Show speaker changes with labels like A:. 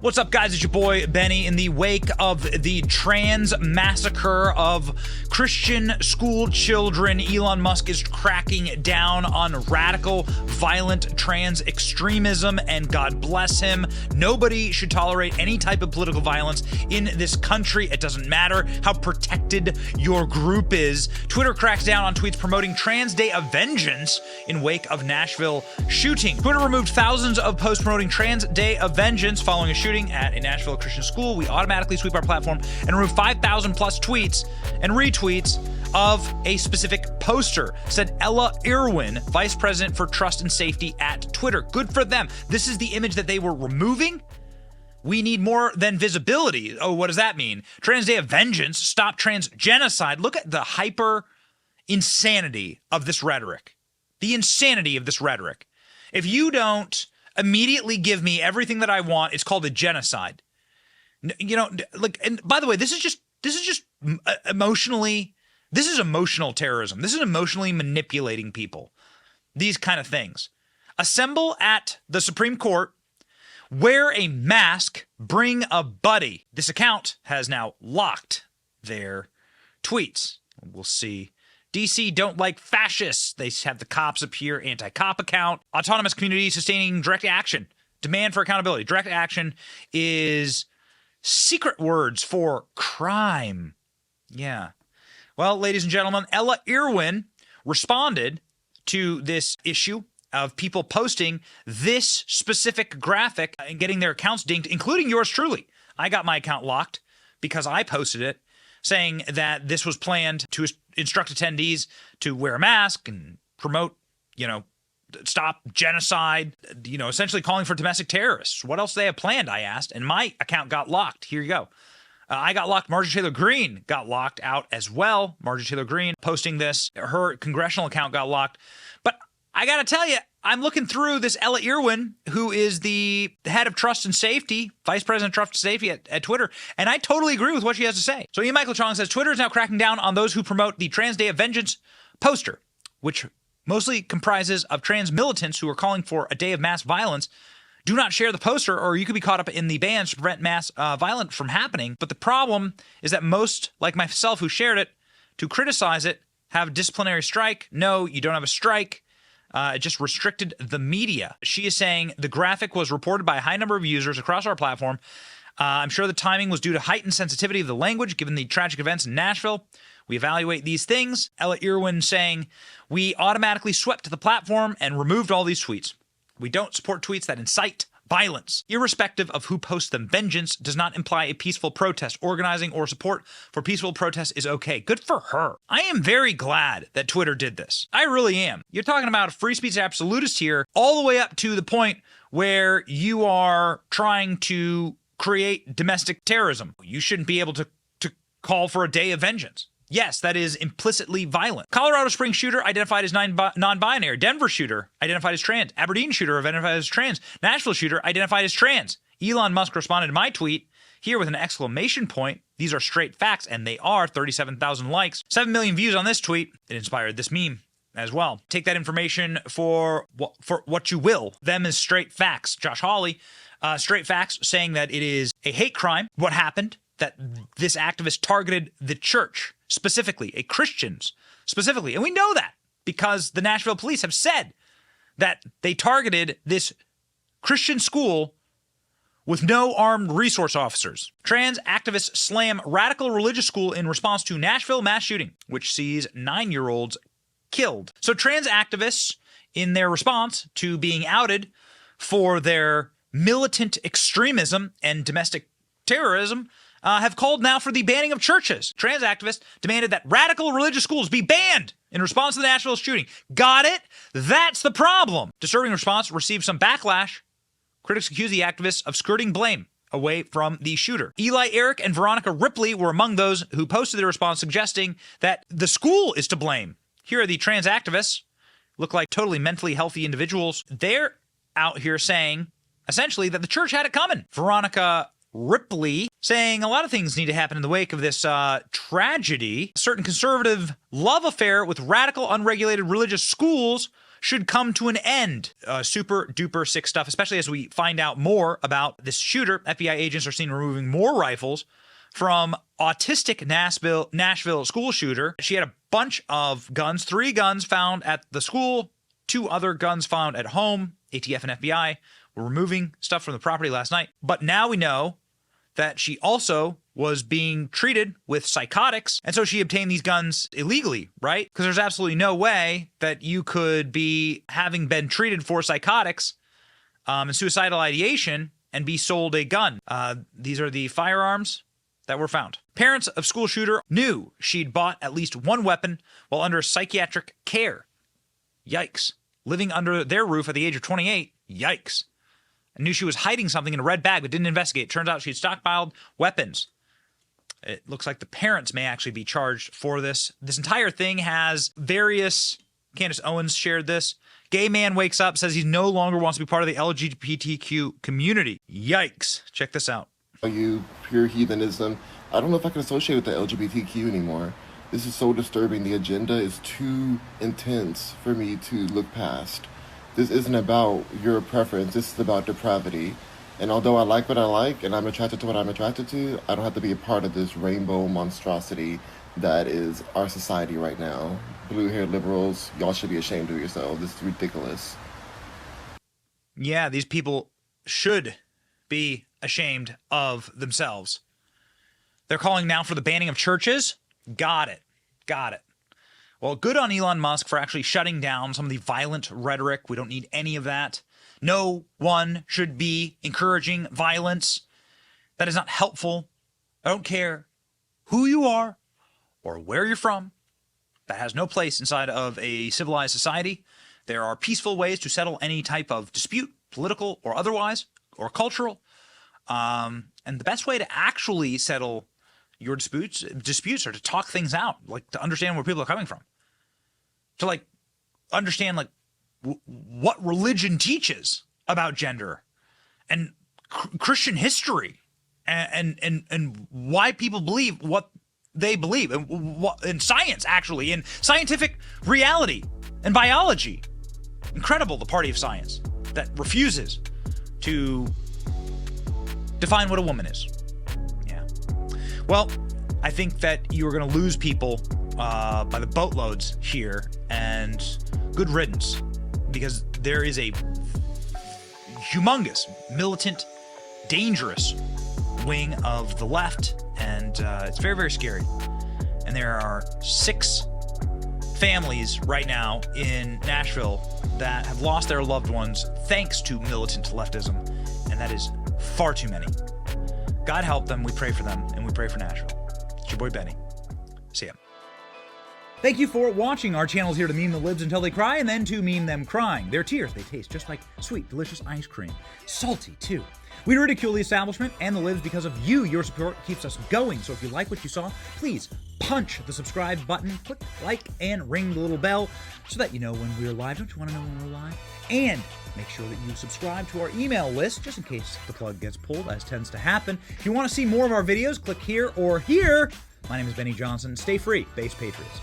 A: What's up, guys? It's your boy, Benny. In the wake of the trans massacre of Christian school children, Elon Musk is cracking down on radical, violent trans extremism, and God bless him. Nobody should tolerate any type of political violence in this country. It doesn't matter how protected your group is. Twitter cracks down on tweets promoting Trans Day of Vengeance in wake of Nashville shooting. Twitter removed thousands of posts promoting Trans Day of Vengeance following a shooting at a Nashville Christian school. We automatically sweep our platform and remove 5,000 plus tweets and retweets of a specific poster, said Ella Irwin, Vice President for Trust and Safety at Twitter. Good for them. This is the image that they were removing. We need more than visibility. Oh, what does that mean? Trans Day of Vengeance, stop trans genocide. Look at the hyper insanity of this rhetoric. The insanity of this rhetoric. If you don't immediately give me everything that I want, it's called a genocide. You know, like, and by the way, this is just emotionally, this is emotional terrorism. This is emotionally manipulating people. These kind of things. Assemble at the Supreme Court, wear a mask, bring a buddy. This account has now locked their tweets. We'll see. DC don't like fascists. They have the cops appear, anti-cop account. Autonomous community sustaining direct action. Demand for accountability. Direct action is secret words for crime. Yeah. Well, ladies and gentlemen, Ella Irwin responded to this issue of people posting this specific graphic and getting their accounts dinged, including yours truly. I got my account locked because I posted it, saying that this was planned to instruct attendees to wear a mask and promote, stop genocide, essentially calling for domestic terrorists. What else do they have planned, I asked, and my account got locked. Here you go. I got locked. Marjorie Taylor Greene got locked out as well. Marjorie Taylor Greene posting this. Her congressional account got locked. But I got to tell you, I'm looking through this Ella Irwin, who is the head of Trust and Safety, Vice President of Trust and Safety at Twitter, and I totally agree with what she has to say. So Ian Michael Chong says, Twitter is now cracking down on those who promote the Trans Day of Vengeance poster, which mostly comprises of trans militants who are calling for a day of mass violence. Do not share the poster or you could be caught up in the bans to prevent mass violence from happening. But the problem is that most, like myself who shared it, to criticize it, have a disciplinary strike. No, you don't have a strike. It just restricted the media. She is saying the graphic was reported by a high number of users across our platform. I'm sure the timing was due to heightened sensitivity of the language given the tragic events in Nashville. We evaluate these things. Ella Irwin saying, we automatically swept the platform and removed all these tweets. We don't support tweets that incite violence. Irrespective of who posts them, vengeance does not imply a peaceful protest. Organizing or support for peaceful protest is okay. Good for her. I am very glad that Twitter did this. I really am. You're talking about a free speech absolutist here, all the way up to the point where you are trying to create domestic terrorism. You shouldn't be able to call for a day of vengeance. Yes, that is implicitly violent. Colorado Springs shooter identified as non-binary. Denver shooter identified as trans. Aberdeen shooter identified as trans. Nashville shooter identified as trans. Elon Musk responded to my tweet here with an exclamation point. These are straight facts, and they are. 37,000 likes. 7 million views on this tweet. It inspired this meme as well. Take that information for what you will. Them is straight facts. Josh Hawley, straight facts, saying that it is a hate crime. What happened? That this activist targeted the church. Specifically, Christians specifically. And we know that because the Nashville police have said that they targeted this Christian school with no armed resource officers. Trans activists slam radical religious school in response to Nashville mass shooting, which sees 9-year-olds killed. So trans activists, in their response to being outed for their militant extremism and domestic terrorism, have called now for the banning of churches. Trans activists demanded that radical religious schools be banned in response to the Nashville shooting. Got it? That's the problem. Disturbing response received some backlash. Critics accuse the activists of skirting blame away from the shooter. Eli Eric and Veronica Ripley were among those who posted their response suggesting that the school is to blame. Here are the trans activists. Look like totally mentally healthy individuals. They're out here saying, essentially, that the church had it coming. Veronica Ripley saying a lot of things need to happen in the wake of this tragedy. A certain conservative love affair with radical unregulated religious schools should come to an end. Super duper sick stuff, especially as we find out more about this shooter. FBI agents are seen removing more rifles from autistic Nashville school shooter. She had a bunch of guns, 3 guns found at the school, 2 other guns found at home. ATF and FBI were removing stuff from the property last night. But now we know that she also was being treated with psychotics, and so she obtained these guns illegally, right? Because there's absolutely no way that you could be having been treated for psychotics and suicidal ideation and be sold a gun. These are the firearms that were found. Parents of school shooter knew she'd bought at least 1 weapon while under psychiatric care. Yikes. Living under their roof at the age of 28. Yikes. I knew she was hiding something in a red bag but didn't investigate. Turns out she'd stockpiled weapons. It looks like the parents may actually be charged for this. This entire thing has various... Candace Owens shared this. Gay man wakes up, says he no longer wants to be part of the LGBTQ community. Yikes. Check this out.
B: You pure heathenism. I don't know if I can associate with the LGBTQ anymore. This is so disturbing. The agenda is too intense for me to look past. This isn't about your preference. This is about depravity. And although I like what I like and I'm attracted to what I'm attracted to, I don't have to be a part of this rainbow monstrosity that is our society right now. Blue-haired liberals, y'all should be ashamed of yourselves. This is ridiculous.
A: Yeah, these people should be ashamed of themselves. They're calling now for the banning of churches. Got it. Well, good on Elon Musk for actually shutting down some of the violent rhetoric. We don't need any of that. No one should be encouraging violence. That is not helpful. I don't care who you are or where you're from. That has no place inside of a civilized society. There are peaceful ways to settle any type of dispute, political or otherwise, or cultural. And the best way to actually settle your disputes are to talk things out, like to understand where people are coming from, to like understand like what religion teaches about gender and Christian history and why people believe what they believe and science, actually, in scientific reality and biology. Incredible, the party of science that refuses to define what a woman is. Yeah. Well, I think that you are going to lose people by the boatloads here, and good riddance, because there is a humongous, militant, dangerous wing of the left, and it's very, very scary. And there are 6 families right now in Nashville that have lost their loved ones thanks to militant leftism, and that is far too many. God help them. We pray for them, and we pray for Nashville. It's your boy Benny. See ya. Thank you for watching. Our channel is here to meme the libs until they cry, and then to meme them crying. Their tears, they taste just like sweet, delicious ice cream. Salty, too. We ridicule the establishment and the libs because of you. Your support keeps us going. So if you like what you saw, please punch the subscribe button, click like, and ring the little bell so that you know when we're live. Don't you want to know when we're live? And make sure that you subscribe to our email list just in case the plug gets pulled, as tends to happen. If you want to see more of our videos, click here or here. My name is Benny Johnson. Stay free, Base Patriots.